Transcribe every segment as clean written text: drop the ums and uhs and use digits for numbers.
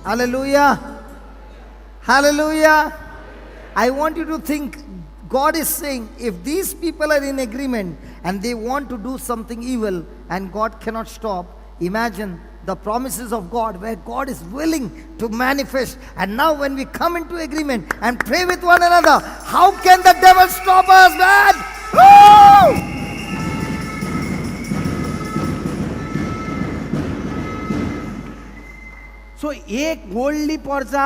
Hallelujah. Hallelujah. I want you to think, God is saying, if these people are in agreement and they want to do something evil and God cannot stop, imagine the promises of God where God is willing to manifest. And now when we come into agreement and pray with one another, how can the devil stop us, man? Woo! सो एक व्हडली पोरजा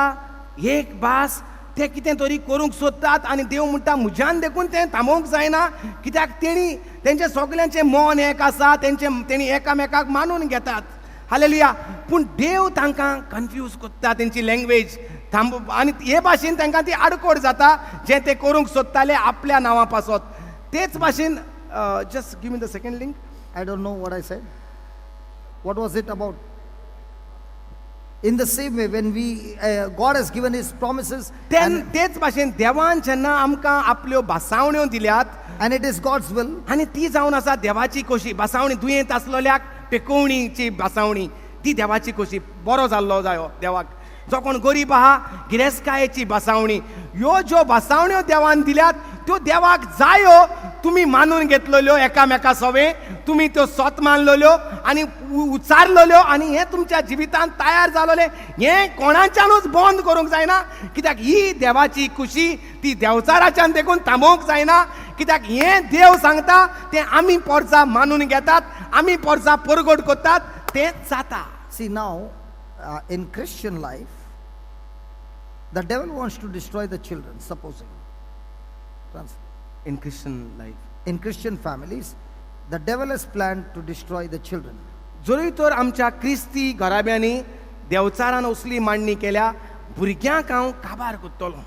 एक भास ते कितें तरी करूंक सोदतात आनी देव म्हणटा म्हज्यान देखून तें थांबोवंक जायना, कित्याक तेणी तेंचे सगल्यांचें मन एक आसा, तेणी एकामेकाक मानून घेतात. हालेलुया. पूण देव तांकां कन्फ्यूज कोत्ता, तेंची लँग्वेज आनी हे भाशेन तांकां ती आडकोड जाता जें ते करूंक सोदताले आपल्या नांवा पासत. तेच भाशेन just give me the second link. I don't know what I said. What was it about? In the same way, when God has given His promises, तेच भाशेन देवान जेन्ना आमकां आपल्यो भासावण्यो दिल्यात, and it is God's will, आनी ती जावन आसा देवाची खोशी. भासावणी दुयेंत आसलोल्याक पेकोवणीची भासावणी, ती देवाची खोशी. बरो जाल्लो जायो देवाक. जो कोण गरीब आहा, गिरेस्कायेची भासावणी. ह्यो ज्यो भासावण्यो देवान दिल्यात त्यो देवाक जायो. तुमी मानून घेतलेल्यो एकामेका सवे, तुमी त्यो स्वत मानलेल्यो आनी उचारलेल्यो आनी हें तुमच्या जिवितांत तयार जालोलें, हें कोणाच्यानूच बंद करूंक जायना. कित्याक ही देवाची खुशी ती देवचाराच्यान देखून थांबोवंक जायना. कित्याक हें देव सांगता तें आमी पोरसां मानून घेतात, आमी पोरसां परगट करतात, तें जाता. see now, in Christian life, the devil wants to destroy the children, supposing. In Christian life, In Christian families, the devil has planned to destroy the children. जरी तर आमच्या क्रिस्ती घराब्यांनी देवचारान असली मांडणी केल्या, भुरग्यांक हांव काबार करतलो.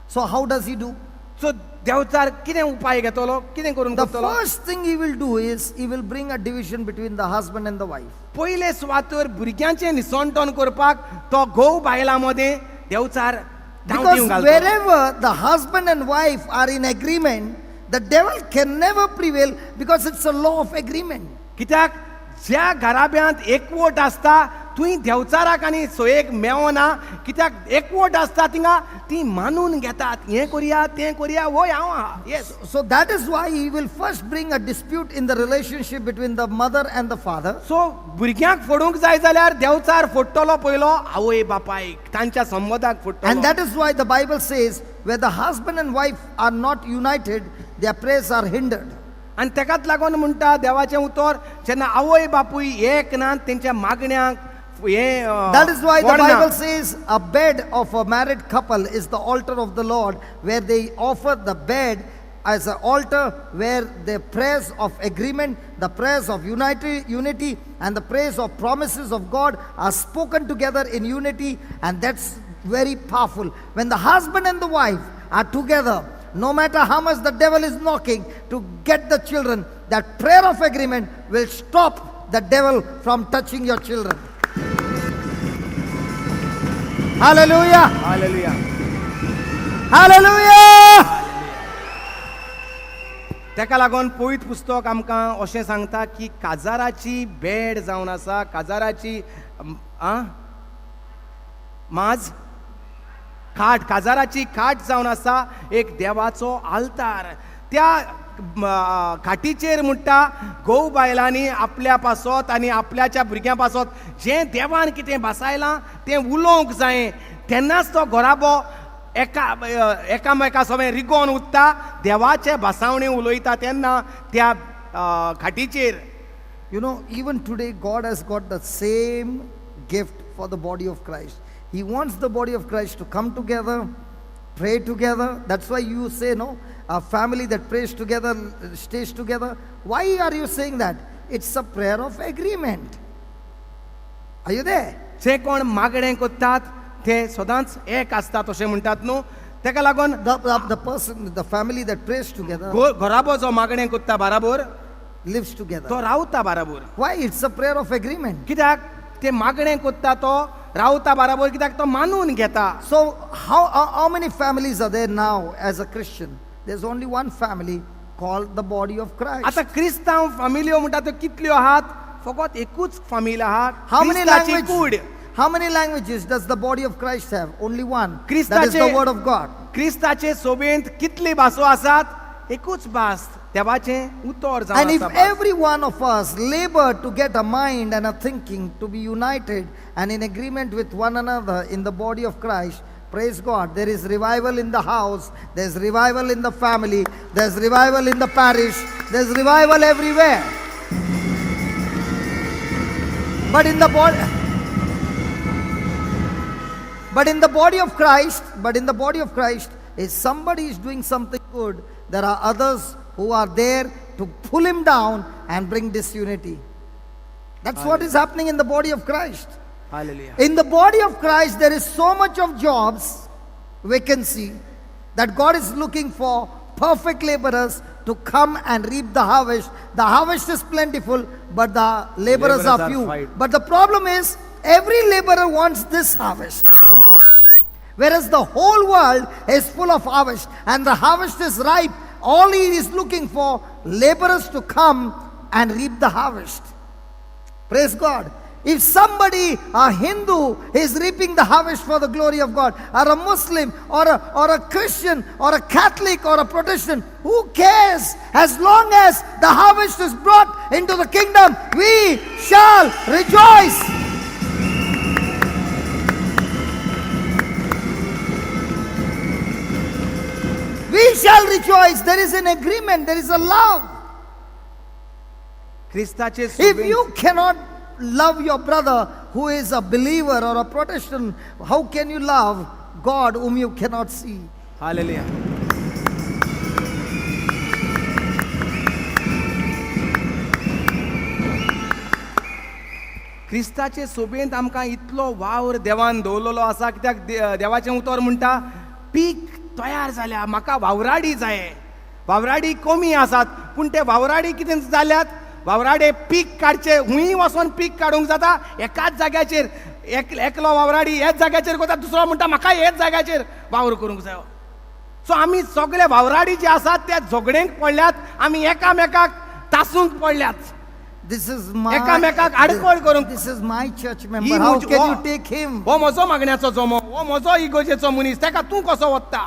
So how does he do? सो देवचार कितें उपाय घेतलो, कितें करून The करतलो? first thing he will do is, he will bring a division between the husband and the wife. पयले सुवातेर भुरग्यांचें निसंटन करपाक तो घोव बायलां मदें देवचार Because धांवतीव घालतलो. wherever the husband and wife are in agreement, the devil can never prevail, because it's a law of agreement. कित्याक ज्या घराब्यांत एकवट आसता थंय देवचाराक आनी सोयेक मेवना. कित्याक एकवट आसता थिंगा ती मानून घेतात, हें करुया तें करुया, वोय हांव आहा. Yes. So that is why he will first bring a dispute in the relationship between the mother and the father. सो भुरग्यांक फोडूंक जाय जाल्यार देवचार फोडटलो पयलो आवय बापायक, तांच्या संबंधाक And फोडटलो. that is why the Bible says, where the husband and wife are not united, their prayers are hindered. आनी तेकाच लागून म्हणटा देवाचें उतर, जेन्ना आवय बापूय एक नात तेंच्या मागण्यांक That is why the Bible says a bed of a married couple is the altar of the Lord, where they offer the bed as an altar where the prayers of agreement, the prayers of unity, and the prayers of promises of God are spoken together in unity, and that's very powerful. When the husband and the wife are together, no matter how much the devil is knocking to get the children, that prayer of agreement will stop the devil from touching your children. Hallelujah! Hallelujah. Hallelujah! तेका लागून पवित्र पुस्तक आमकां अशें सांगता की काजाराची bed जावन आसा, काजाराची माज खाट, काजाराची खाट जावन आसा एक देवाचो आल्तार. त्या खाटीचेर म्हणटा घोव बायलांनी आपल्या पासत आनी आपल्याच्या भुरग्यां पासत जें देवान कितें भासायलां तें उलोवंक जायें. तेन्नाच तो घोराबो एकामेका सवें रिगोन उठता, देवाचे भासावणी उलयता तेन्ना त्या खाटीचेर. You know, even today, God has got the same gift for the body of Christ. He wants the body of Christ to come together, pray together. That's why you say, no, a family that prays together stays together. Why are you saying that? It's a prayer of agreement. Are you there? जे कोण मागणें करतात ते सदांच एक आसतात अशें म्हणटात न्हू. तेका लागून The person, the family that prays together घोराबो जो मागणें करता बाराबोर lives तो together. रावता बाराबोर. Why? It's a prayer of agreement. कित्याक ते मागणें करता तो रावता बाराबोर, कित्याक तो मानून घेता. So how many families are there now as a Christian? There's only one family called the body of Christ. आतां क्रिस्तांव फामिल्यो म्हणटा त्यो कितल्यो आहात? फकत एकूच फामील आहा, How many क्रिस्ताची languages? Could. How many languages does the body of Christ have? Only one. That is the Christaचे- word of God. क्रिस्ताचे सोबेंत कितली भासो आसात? एकूच भास देवाचें उतर And जावन if आसा भास. every one of us labor to get a mind and a thinking to be united and in agreement with one another in the body of Christ, praise God, there is revival in the house, there's revival in the family, there's revival in the parish, there's revival everywhere. But in the body, of Christ, if somebody is doing something good, there are others who are there to pull him down and bring disunity. That's what is happening in the body of Christ. Hallelujah. In the body of Christ, there is so much of jobs, vacancy, that God is looking for perfect laborers to come and reap the harvest. The harvest is plentiful, but the laborers are few. But the problem is, every laborer wants this harvest. Whereas the whole world is full of harvest, and the harvest is ripe. All he is looking for, laborers to come and reap the harvest. Praise God. If somebody, a Hindu, is reaping the harvest for the glory of God, or a Muslim, or a Christian, or a Catholic, or a Protestant, who cares? As long as the harvest is brought into the kingdom, we shall rejoice. We shall rejoice. There is an agreement, there is a love. क्रिस्ताचे If सोबेंत you cannot love your brother who is a believer or a Protestant, how can you love God whom you cannot see? हालेलुया. क्रिस्ताचे सोबेंत आमकां इतलो वावर देवान दवरलेलो आसा, कित्याक देवाचें उतर म्हणटा पीक तयार जाल्या, म्हाका वावराडी जाय. वावराडी कमी आसात, पूण ते वावराडी कितें जाल्यात, वावराडे पीक काडचे, हुंय वचोन पीक काडूंक जाता एकाच जाग्याचेर. एकलो वावराडी हेच जाग्याचेर करता, दुसरो म्हणटा म्हाका हेच जाग्याचेर वावर करूंक जायो. सो आमी सगळे वावराडी जे आसात ते झगडेंक पडल्यात, आमी एकामेकाक तासूंक पडल्यात. This is my एकामेकाक आडकोळ करूंक. this is my church he member. How म्हजी- can you take him? हो म्हजो मागण्याचो जमो, हो म्हजो इगोजेचो मनीस, तेका तूं कसो वत्ता?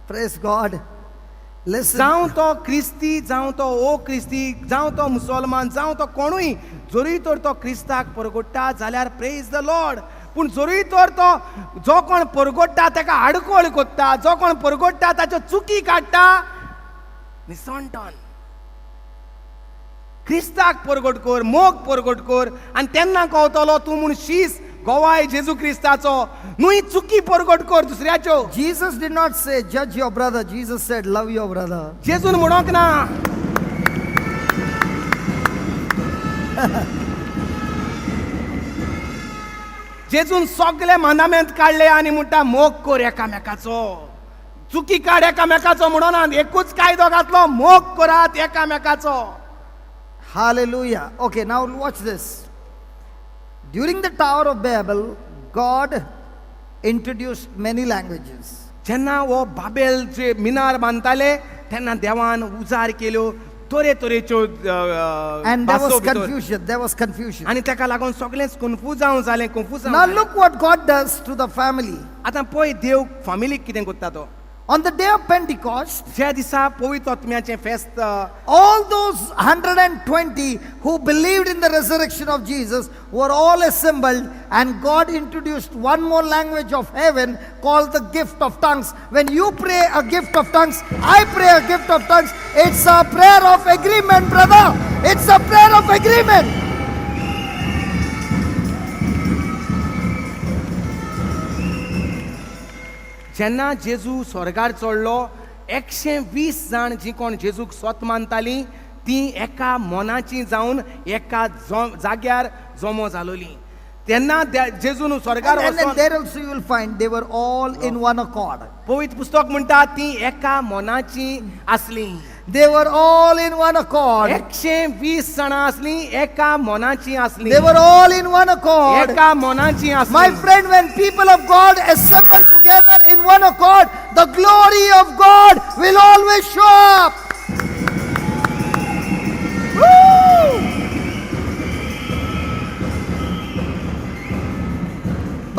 Praise God. Listen. जावं तो क्रिस्ती, जावं तो ओ क्रिस्ती, जावं तो मुसलमान, जावं तो कोणूय, जरी तर तो क्रिस्ताक परगोडटा जाल्यार प्रेज द लॉर्ड. पूण जरी तर तो जो कोण परगोडटा तेका आडकोळ कोत्ता, जो कोण परगोडटा ताच्यो चुकी काडटा, निसंटन. क्रिस्ताक परगोड कर, मोग परगोड कर, आनी तेन्ना कळटलो तूं म्हूण शीस गोवाय जेजू क्रिस्ताचो. न्हूय चुकी परगोड कर दुसऱ्याच्यो. Jesus did not say, judge your brother. Jesus said, love your brother. जेजून म्हणोंक ना. जेजून सगळे मांदामेंत काडले आनी म्हणटा मोग कर एकामेकाचो, चुकी काड एकामेकाचो म्हणोना. एकूच कायदो घातलो, मोग करात एकामेकाचो. Hallelujah. Okay, now watch this. During the Tower of Babel, God introduced many languages. जेन्ना हो बाबेल जे मिनार बांदताले तेन्ना देवान उजार केल्यो तरे तरेच्यो And there was भासो भितर. confusion. There was confusion. आनी ताका लागून सगळेंच कन्फ्यूज जावन जालें, confuse Now look what God does to the family. आतां पळय देव फामिलीक कितें करता तो. On the day of Pentecost, ज्या दिसा पवित्र आत्म्याचें फेस्त, all those 120 who believed in the resurrection of Jesus were all assembled, and God introduced one more language of heaven called the gift of tongues. When you pray a gift of tongues, I pray a gift of tongues. It's a prayer of agreement, brother. It's a prayer of agreement. जेन्ना जेजू स्वर्गार चडलो 120 जाण जीं कोण जेजूक स्वत मानतालीं तीं एका मोनाचीं जावन एका जाग्यार जमो जालोलीं. तेन्ना जेजून स्वर्गार And वचोन there also you will find they were all in one accord. पवित्र पुस्तक म्हणटा तीं एका मोनाचीं आसलीं. They were all in one accord. 120 जाणां आसलीं, एका मोनाचीं आसलीं. They were all in one accord. एका मोनाचीं My आसलीं. friend, when people of God assemble together in one accord, the glory of God will always show up. Woo!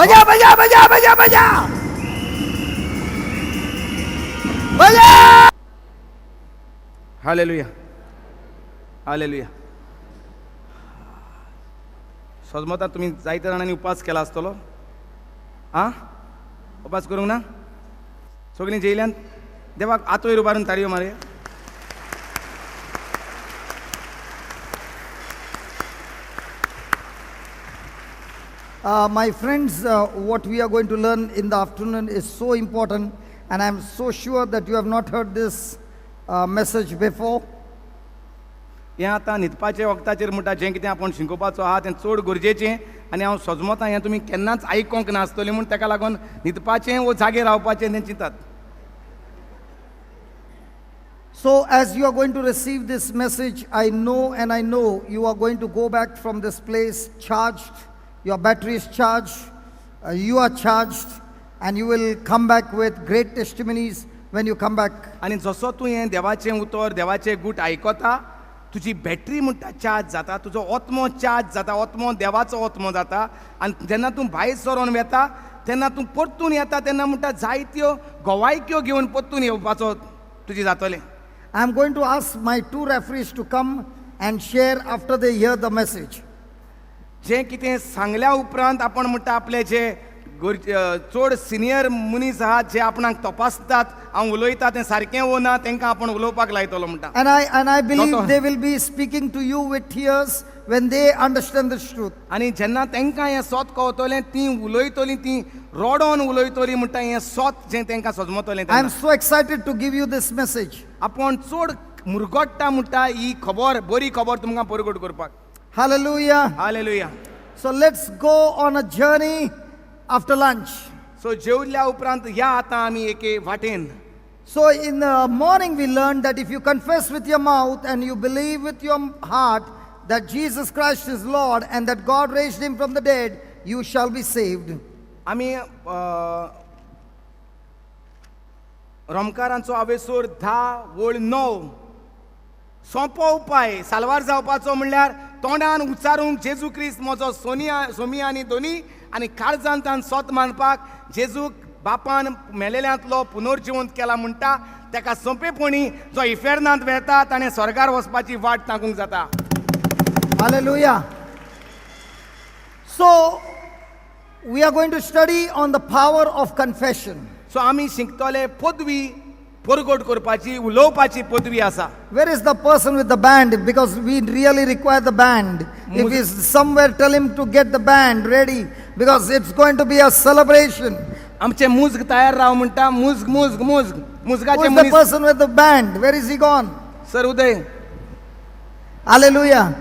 बजा बजा बजा बजा बजा बजा. Hallelujah, hallelujah. सजमता तुम्ही जायत्या जाणांनी उपास केला आसतलो. उपास करूंक ना सगळीं जेयल्यान देवाक आतोयर उबारून तारयो मारया. My friends, what we are going to learn in the afternoon is so important, and I'm so sure that you have not heard this message before. हें आतां न्हिदपाचे वक्ताचेर म्हणटा जें कितें आपूण शिकोवपाचो आहा तें चड गरजेचें आनी हांव सजमतां हें तुमी केन्नाच आयकोंक नासतलें म्हूण ताका लागून न्हिदपाचें वो जागे रावपाचें तें चिंतात. So, as you are going to receive this message, I know and I know you are going to go back from this place charged. Your battery is charged, you are charged, and you will come back with great testimonies when you come back. आनी जसो तूं हें देवाचें उतर देवाचें गूट आयकता तुजी battery म्हणटा चार्ज जाता, तुजो आत्मो चार्ज जाता, आत्मो देवाचो आत्मो जाता. आनी जेन्ना तूं भायर सरोन वेता तेन्ना तूं परतून येता तेन्ना म्हणटा जायत्यो गोवायक्यो घेवन परतून येवपाचो तुजी जातलें. I am going to ask my two referees to come and share after they hear the message. जें कितें सांगल्या उपरांत आपण म्हणटा आपले जे चड सिनियर मनीस आहात जे आपणाक तपासतात हांव उलयता तें सारकें वो ना तांकां आपण उलोवपाक लायतलो म्हणटा. And I believe Doctor. they will be speaking to you with tears when they understand this truth. आनी जेन्ना तांकां हें सोत कळटलें तीं उलयतलीं तीं रोडोन उलयतलीं म्हणटा हें सोत जें तांकां सजमतलें. I am so excited to give you this message. आपूण चड मुरगोडटा म्हणटा ही खबर बरी खबर तुमकां परगट करपाक. Hallelujah. Hallelujah. So let's go on a journey after lunch. सो जेवल्या उपरांत या आतां आमी एके वाटेन. So in the morning we learned that if you confess with your mouth and you believe with your heart that Jesus Christ is Lord and that God raised him from the dead, you shall be saved. आमी रोमकारांचो आवेसूर 10:9 सोंपो उपाय साल्वार जावपाचो म्हणल्यार तोंडान उच्चारूंक जेजू क्रिस्त म्हजो सोमी आनी दोनी आनी काळजांत तान सोत मानपाक जेजूक बापान मेलेल्यांतलो पुनर्जिवंत केला म्हणटा ताका सोंपेपणी जो इफेर्नांत वेता ताणें स्वर्गार वचपाची वाट ताकूंक जाता. Hallelujah. So we are going to study on the power of confession. सो आमी शिकतले पदवी परगट करपाची उलोवपाची पदवी आसा. Where is the person with the band? Because we really require the band. If he's somewhere, tell him to get the band ready because it's going to be a celebration. आमचे मुजग तयार राव म्हणटा. मुजग मुजग मुजग Who मुजगाचे is the मनीस. person with the band? Where is he gone? Sir Uday. Hallelujah.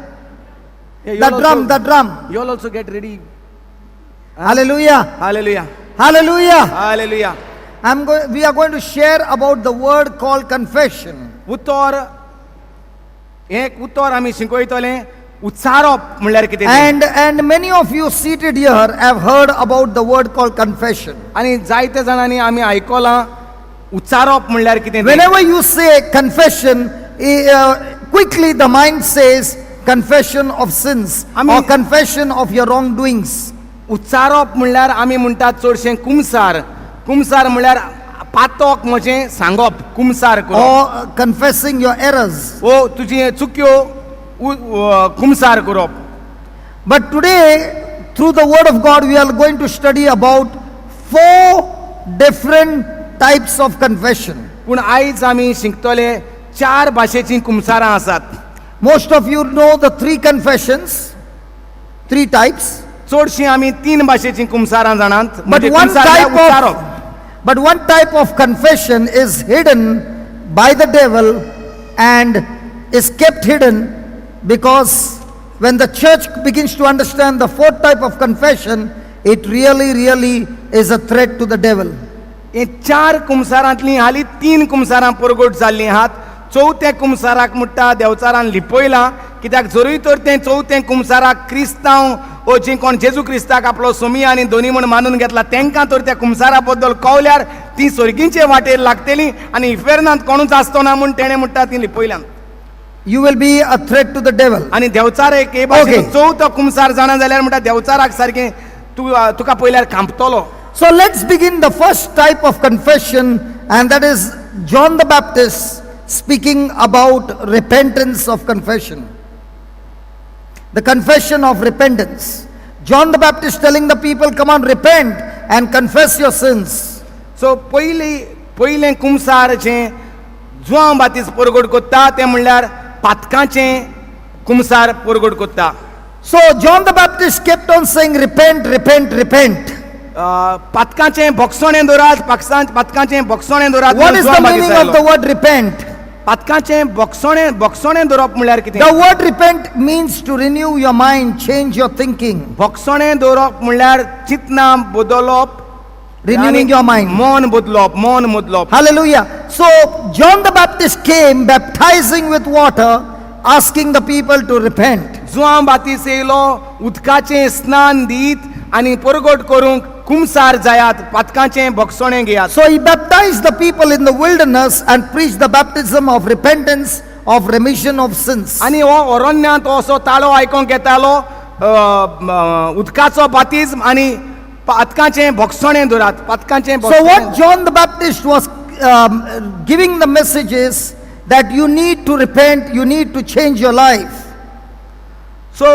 Yeah, The drum. You'll also get ready. Hallelujah. Hallelujah. Hallelujah. Hallelujah. We are going to share about the word called confession. उतर एक उतर आमी शिकयतले उच्चारप म्हणल्यार कितें तें. And many of you seated here have heard about the word called confession. आनी जायते जाणांनी आमी आयकलां उच्चारप म्हणल्यार कितें तें. Whenever you say confession, quickly the mind says confession of sins or confession of your wrongdoings. उच्चारप म्हणल्यार आमी म्हणटात चडशें कुमसार. कुमसार म्हणल्यार पातोक म्हजें सांगप कुमसार करप. Or confessing your errors. ओ तुजी चुक्यो कुमसार करप. But today, through the word of God, we are going to study about 4 different types of confession. पूण आयज आमी शिकतले 4 भाशेचीं कुमसारां आसात. Most of you know the 3 confessions, 3 types. चडशीं आमी 3 भाशेचीं कुमसारां जाणात. But one type of confession is hidden by the devil and is kept hidden because when the church begins to understand the 4th type of confession, it really is a threat to the devil. हे 4 कुमसारांतलीं हालीं 3 कुमसारां परगट जाल्लीं आहात. 4थ्या कुमसाराक म्हणटा देवचारान लिपयलां कित्याक जरूय तर तें 4थें कुमसाराक क्रिस्तांव ओ जी कोण जेजू क्रिस्ताक आपलो सोमी आनी दोनी म्हूण मानून घेतला तांकां तर त्या कुमसारा बद्दल कळल्यार ती सर्गींचे वाटेर लागतली आनी इफेर्नांत कोणूच आसतो ना म्हूण तेणें म्हणटा ती लिपयल्यान. You will be a threat to the devil. आनी देवचार एक हे भाशेन 4थो कुमसार जाणा जाल्यार म्हणटा देवचाराक सारकें तुका पयल्यार कांपतलो. So let's begin the first type of confession, and that is John the Baptist speaking about repentance of confession. The confession of repentance. John the Baptist telling the people, come on, repent and confess your sins. सो पयलें कुमसार जें जुआं बातीस परगट कोत्ता तें म्हणल्यार पातकाचें कुमसार परगट कोत्ता. So John the Baptist kept on saying, repent, repent, repent. पातकाचें भोगसोणें दवरात, पातकाचें भोगसोणें दवरात. What is the meaning of the word repent? पातकाचें भोगसोणें दवरप म्हणल्यार कितें? The word repent means to renew your mind, change your thinking, भोगसोणें दवरप म्हणल्यार चिंतना बदलप, renewing your mind. मन बदलप. Hallelujah. So John the Baptist came baptizing with water, asking the people to repent. जुआं बातीस येयलो उदकाचें स्नान दीत आनी परगट करूंक कुमसार जायात, पातकाचें भोगसोणें घेयात. So he baptized the people in the wilderness and preached the baptism of repentance, of remission of sins. आनी हो अरण्यांत असो ताळो आयकोंक येतालो, उदकाचो बातिज्म आनी पातकाचें भोगसोणें दवरात, पातकाचें So what John the Baptist was giving the message is that you need to repent, you need to change your life. सो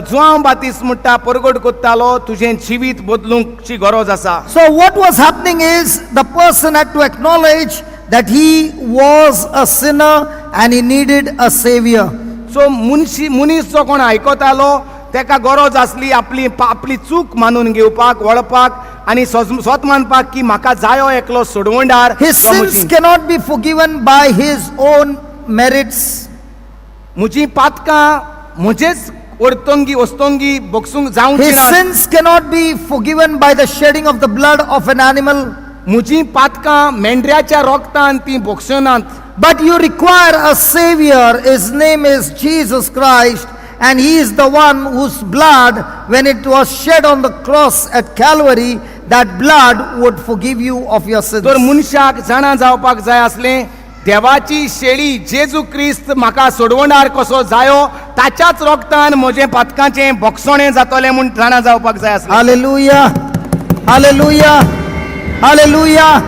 जुआं बातीस म्हणटा परगट कोत्तालो तुजें जिवीत बदलूंकची गरज आसा. So what was happening is the person had to acknowledge that he was a sinner and he needed a savior. सो मनीस जो कोण आयकतालो तेका गरज आसली आपली चूक मानून घेवपाक, वळपाक आनी स्वत मानपाक की म्हाका जायो एकलो सोडवंडार. His sins cannot be forgiven by his own merits. म्हजी पातकां म्हजेच वस्तोंगी भोगसूंक जावंची His ना. sins cannot be forgiven by the shedding of the blood of an animal. म्हजी पातकां मेंढऱ्याच्या रोगतान ती भोगसनात. But you require a savior. His name is Jesus Christ, and he is the one whose blood, when it was shed on the cross at Calvary, that blood would forgive you of your sins. तर मनशाक जाणा जावपाक जाय आसलें देवाची शेळी जेजू क्रिस्त म्हाका सोडवणार कसो जायो ताच्याच रोगतान म्हजें पातकाचें भोगसोणें जातलें म्हूण जाणा जावपाक जाय आसलें. Hallelujah. Hallelujah. Hallelujah.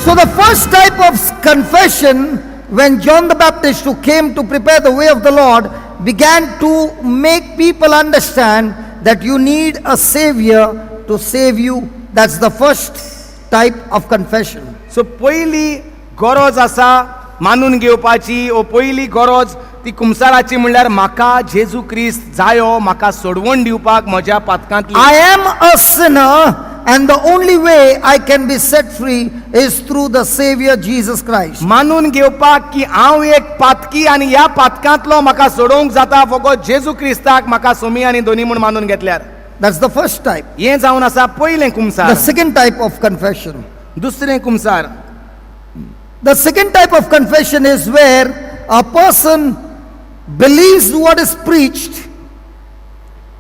So the first type of confession, when John the Baptist, who came to prepare the way of the Lord, began to make people understand that you need a savior to save you. That's the first type of confession. सो पयली गरज आसा मानून घेवपाची, ओ पयली गरज ती कुमसाराची म्हणल्यार म्हाका जेजू क्रिस्त जायो, म्हाका सोडवण दिवपाक म्हज्या पातकांतली. I am a sinner, and the only way I can be set free is through the Savior Jesus Christ. मानून घेवपाक की हांव एक पातकी आनी ह्या पातकांतलो म्हाका सोडोवंक जाता फकत जेजू क्रिस्ताक म्हाका सोमी आनी दोनी म्हूण मानून घेतल्यार. That's the first type. हें जावन आसा पयलें कुमसार. The second type of confession. दुसरें कुमसार. The second type of confession is where a person believes what is preached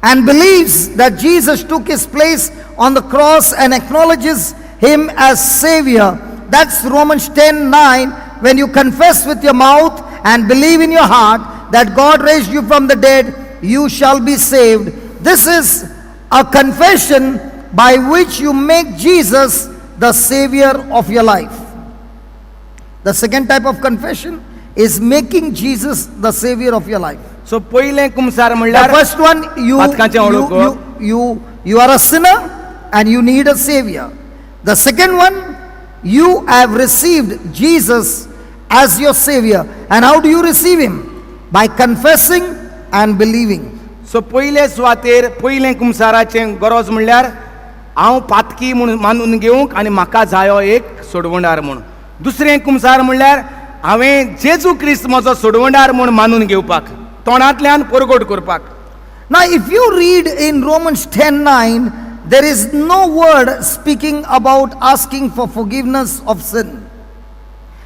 and believes that Jesus took his place on the cross and acknowledges him as Savior. That's Romans 10:9. When you confess with your mouth and believe in your heart that God raised you from the dead, you shall be saved. This is a confession by which you make Jesus the Savior of your life. The second type of confession is making Jesus the Savior of your life. सो पयलें कुमसार The म्हणल्यार first one, पातकाचें वळख. you are a sinner and you need a Savior. The second one, you have received Jesus as your Savior. And how do you receive Him? By confessing and believing. सो पयले सुवातेर पयलें कुमसाराचें गरज म्हणल्यार हांव पातकी म्हूण मानून घेवंक आनी म्हाका जायो एक सोडवंडार म्हूण. दुसरें कुमसार म्हणल्यार हांवें जेजू क्रिस्त म्हजो सोडवंडार म्हूण मानून घेवपाक, तोंडांतल्यान परगट करपाक. Now, if you read in Romans 10:9, there is no word speaking about asking for forgiveness of sin.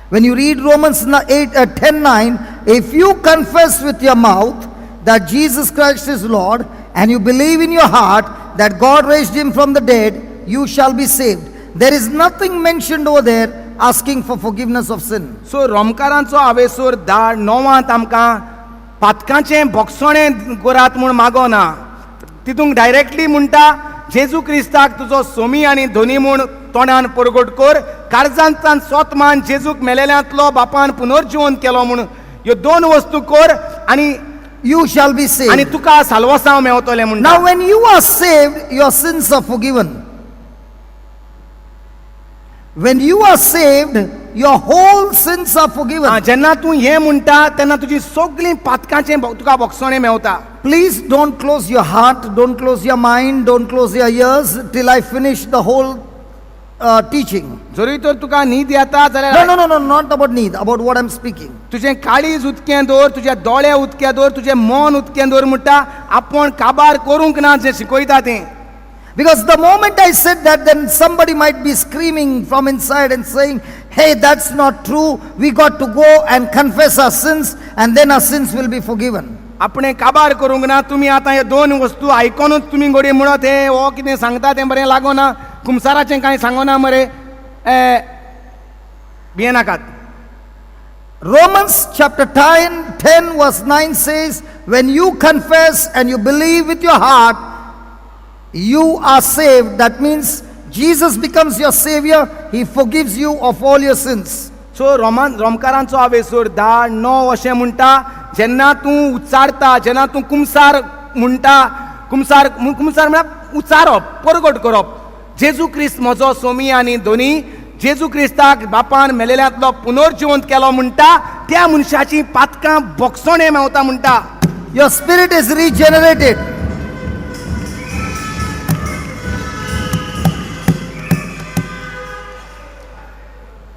When you read Romans 10:9, if you confess with your mouth that Jesus Christ is Lord and you believe in your heart that God raised him from the dead, you shall be saved. There is nothing mentioned over there asking for forgiveness of sin. सो रोमकारांचो हांवेसर 10:9 आमकां पातकाचें भोगसोणें करात म्हूण मागोना. तितूंक directly म्हणटा जेजू क्रिस्ताक तुजो सोमी आनी धोनी म्हूण तोंडान परगट कर. काळजांतल्यान स्वत मान जेजूक मेलेल्यांतलो बापान पुनर्जिवन केलो म्हूण ह्यो दोन वस्तू कर आनी you shall be आनी saved. तुका साल्वसांव मेवतलें म्हणटा. Now when you are saved, your sins are forgiven. When you are saved, your whole sins are forgiven. जेन्ना तूं हें म्हणटा तेन्ना तुजी सगळीं पातकांचें तुका भोगसणें Mewat. Please don't close your heart, don't close your mind, don't close your ears till I finish the whole teaching. जरी तर तुका न्हीद येता No, जाल्यार no, no, no, not about need, about what I'm speaking. तुजें काळीज उदकें दवर, तुजे दोळे उदकें दवर, तुजें मन उदकें दवर म्हणटा आपूण काबार करूंक ना जें शिकयता तें. Because the moment I said that, then somebody might be screaming from inside and saying, hey, that's not true. We got to go and confess our sins, and then our sins will be forgiven. आपणें काबार करूंक ना. तुमी आतां हे दोन वस्तू आयकोनूच तुमी घोडी म्हणत हे हो कितें सांगता तें बरें लागोना, कुमसाराचें कांय सांगोना मरे, भियेनाकात. Romans chapter 10 verse 9 says, when you confess and you believe with your heart, you are saved. That means Jesus becomes your savior. He forgives you of all your sins. सो रोमकारांचो आवेसूर 10:9 अशें म्हणटा, जेन्ना तूं उच्चारता, जेन्ना तूं कुमसार म्हणटा, कुमसार म्हळ्यार उच्चारप, परगट करप, जेजू क्रिस्त म्हजो सोमी आनी धोनी, जेजू क्रिस्ताक बापान मेलेल्यांतलो पुनर्जिवंत केलो म्हणटा, त्या मनशाची पातकां भोगसणें मेवता म्हणटा. Your spirit is regenerated.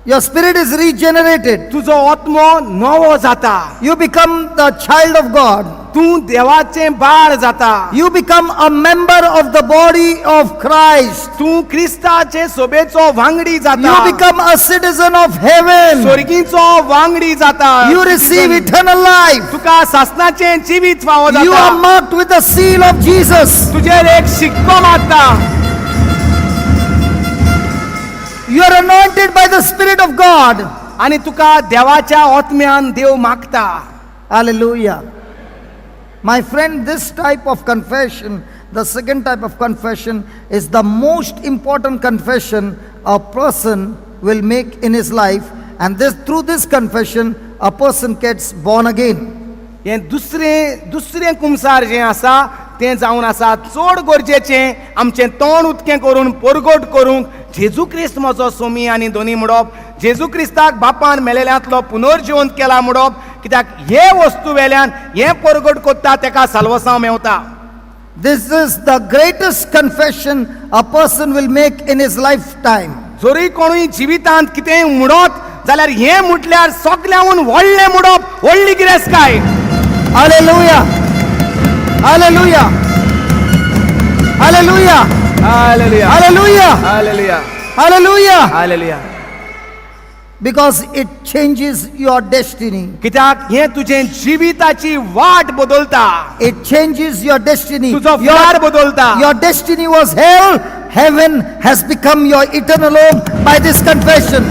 Your spirit is regenerated. तुजो आत्मो नवो जाता. You become the child of God. तूं देवाचें बाळ जाता. You become a member of the body of Christ. तूं क्रिस्ताचे सोबेचो वांगडी जाता. You become a citizen of heaven. स्वर्गीचो वांगडी जाता. You receive eternal life. तुका सासनाचें जिवीत फावो You are जाता. marked with the seal of Jesus. तुजेर एक शिक्को मारता. You are anointed by the Spirit of God. आनी तुका देवाच्या आत्म्यान देव मागता. Hallelujah. My friend, this type of confession, the second type of confession, is the most important confession a person will make in his life. And through this confession, a person gets born again. हें दुसरें कुमसार जें आसा तें जावन आसा चड गरजेचें आमचें तोंड उदकें करून परगट करूंक जेजू क्रिस्त म्हजो सोमी आनी धोनी म्हणप, जेजू क्रिस्ताक बापान मेलेल्यांतलो पुनर्जिवंत केला म्हणप, कित्याक हे वस्तू वेल्यान हें परगट कोत्ता तेका साल्वसांव Mewat. This is the greatest confession a person will make in his lifetime. जरी कोणूय जिवितांत कितेंय म्हणत जाल्यार हें म्हटल्यार सगळ्यांहून व्हडलें म्हणप, व्हडली गिरेस्तकाय. Hallelujah. Hallelujah. Hallelujah. Hallelujah. Hallelujah. Hallelujah. Hallelujah. Hallelujah. Because it changes your destiny. कित्याक हें तुजें जिविताची वाट बदलता. It changes your destiny. तुजो फुडार बदलता. Your destiny was hell. Heaven has become your eternal home by this confession.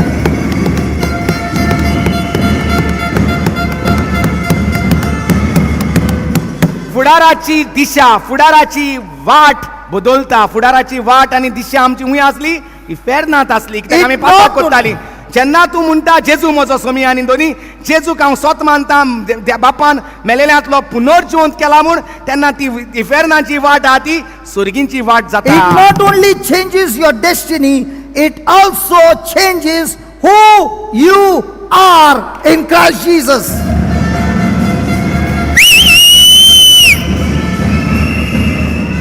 फुडाराची दिशा, फुडाराची वाट बदलता. फुडाराची वाट आनी दिशा आमची हुंय आसली, ही फेरनात आसली, कित्याक आमी पापाक कोत्तालीं. जेन्ना तूं म्हणटा जेजू म्हजो सोमी आनी धोनी, जेजूक हांव स्वत मानता, बापान मेलेल्यांतलो पुनर्जिवंत केला म्हूण, तेन्ना ती इफेरनाची वाट आहा ती स्वर्गींची वाट It जाता. not only changes your destiny, it also changes who you are in Christ Jesus.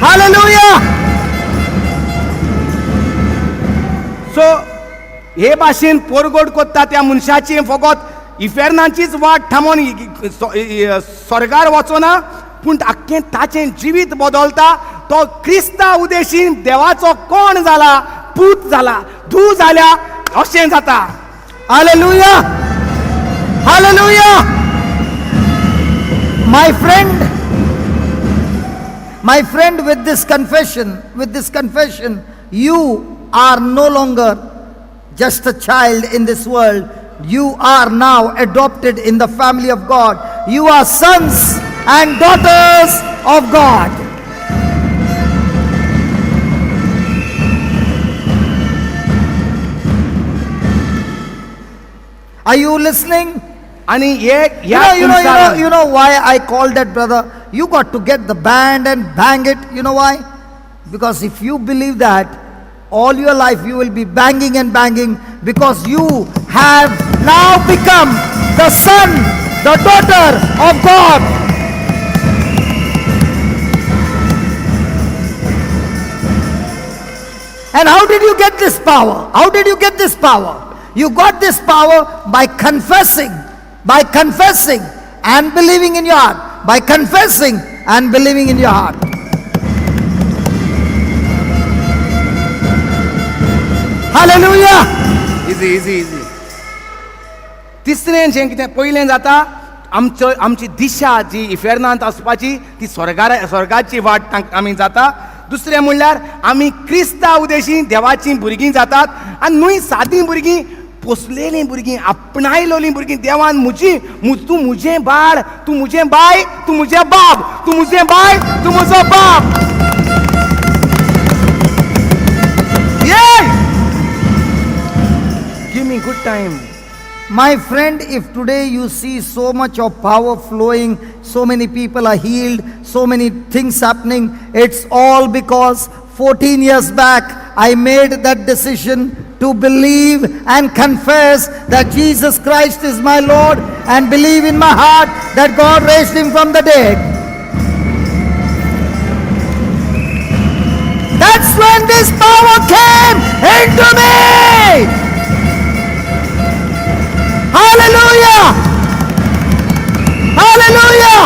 Hallelujah. सो हे भाशेन परगट कोत्ता त्या मनशाची फकत इफेरनाचीच वाट थांबोवन स्वर्गार वचना, पूण आख्खें ताचें जिवीत बदलता. तो क्रिस्ता उदेशीन देवाचो कोण जाला, पूत जाला, धू जाल्या अशें जाता. Hallelujah. Hallelujah. My friend, with this confession, you are no longer just a child in this world. You are now adopted in the family of God. You are sons and daughters of God. Are you listening? आणि एक You know why I called that, brother? You got to get the band and bang it. You know why? Because if you believe that, all your life you will be banging and banging, because you have now become the son, the daughter of God. And how did you get this power? How did you get this power? You got this power by confessing and believing in your heart. By confessing and believing in your heart. Hallelujah. Easy. तिसरें जें कितें पयलें जाता, आमची दिशा जी इफेर्नांत आसपाची ती स्वर्गाची वाट आमी जाता. दुसरें म्हणल्यार आमी क्रिस्तांव उदेशी देवाची भुरगीं जातात. आनी न्हय सादीं भुरगीं, पोसलेलीं भुरगीं, आपणायलोलीं भुरगीं. देवान तूं मुजें बाळ, तूं मुजें बाय, तूं मुजें बाब, तूं मुजें बाय, तूं म्हजो बाब. Give me good time. My friend, if today you see so much of power flowing, so many people are healed, so many things happening, it's all because 14 years back I made that decision to believe and confess that Jesus Christ is my Lord, and believe in my heart that God raised him from the dead. That's when this power came into me. Hallelujah! Hallelujah!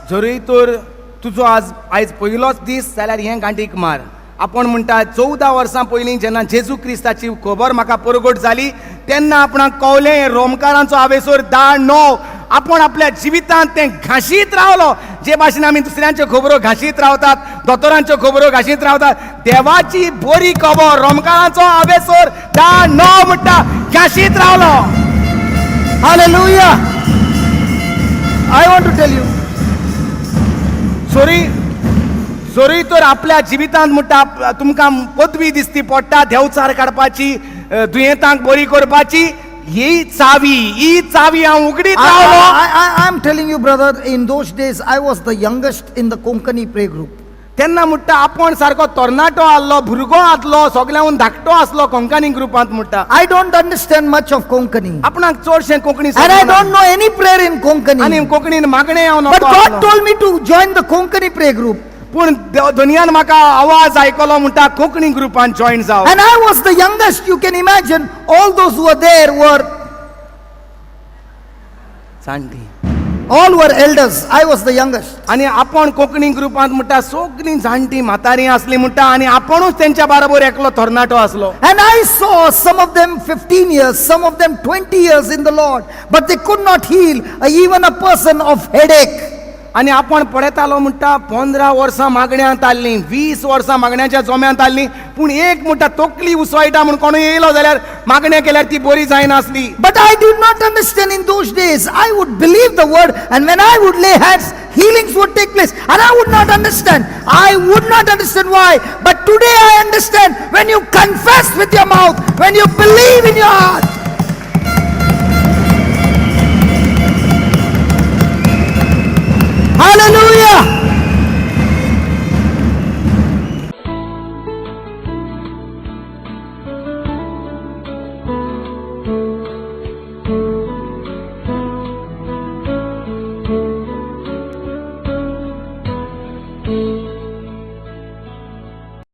जरी तर तुजो आयज पयलोच दीस जाल्यार हें गांठीक मार. आपण म्हणटा 14 वर्सां पयलीं जेन्ना जेजू क्रिस्ताची खबर म्हाका परगट जाली, तेन्ना आपणाक कळलें रोमकारांचो आवेसोर 10:9 आपण आपल्या जिवितांत तें घाशीत रावलो. जे भाशेन आमी दुसऱ्यांच्यो खबरो घाशीत रावतात, दोतोरांच्यो खबरो घाशीत रावतात, देवाची बरी खबर रोमकारांचो आवेसोर 10:9 म्हणटा घाशीत रावलो. Hallelujah! I want to tell you. जोरी तर आपल्या जिवितांत म्हणटा तुमकां पदवी दिसती पडटा, देवचार काडपाची, दुयेंतांक बरी करपाची, ही चावी हांव उगडीत रावलो. I'm telling you, brother, in those days I was the youngest in the Konkani prayer group. तेन्ना म्हणटा आपण सारको तरणाटो आसलो, भुरगो आसलो, सगळ्यांहून धाकटो आसलो कोंकणी ग्रुपांत म्हणटा. I don't understand much of Konkani. आपणाक चडशें Konkani And I don't know any prayer in Konkani. आनी कोंकणीन मागणें हांव But God नव्हतो. told me to join the Konkani prayer group. पूण दुनियान म्हाका आवाज आयकलो म्हणटा कोंकणी ग्रुपान जॉइन जाव. And I was the youngest. You can imagine, all those who were there were जाणटी. all were elders. I was the youngest. आनी आपण कोंकणी ग्रुपांत म्हणटा सगळीं जाणटी म्हातारीं आसलीं म्हणटा, आनी आपुणूच तेंच्या बरोबर एकलो तरणाटो आसलो. And I saw some of them 15 years, some of them 20 years in the Lord, but they could not heal even a person of headache. आनी आपण पळयतालो म्हणटा 15 वर्सां मागण्यांत आसलीं, 20 वर्सां मागण्याच्या जोम्यांत आसलीं, पूण एक म्हणटा तकली उसळटा म्हूण कोणूय येयलो जाल्यार मागण्या केल्यार ती बरी जायनासली. But I did not understand in those days. I would believe the word, and when I would lay hands, healings would take place. And I would not understand. I would not understand why. But today I understand. When you confess with your mouth, when you believe in your heart. Hallelujah!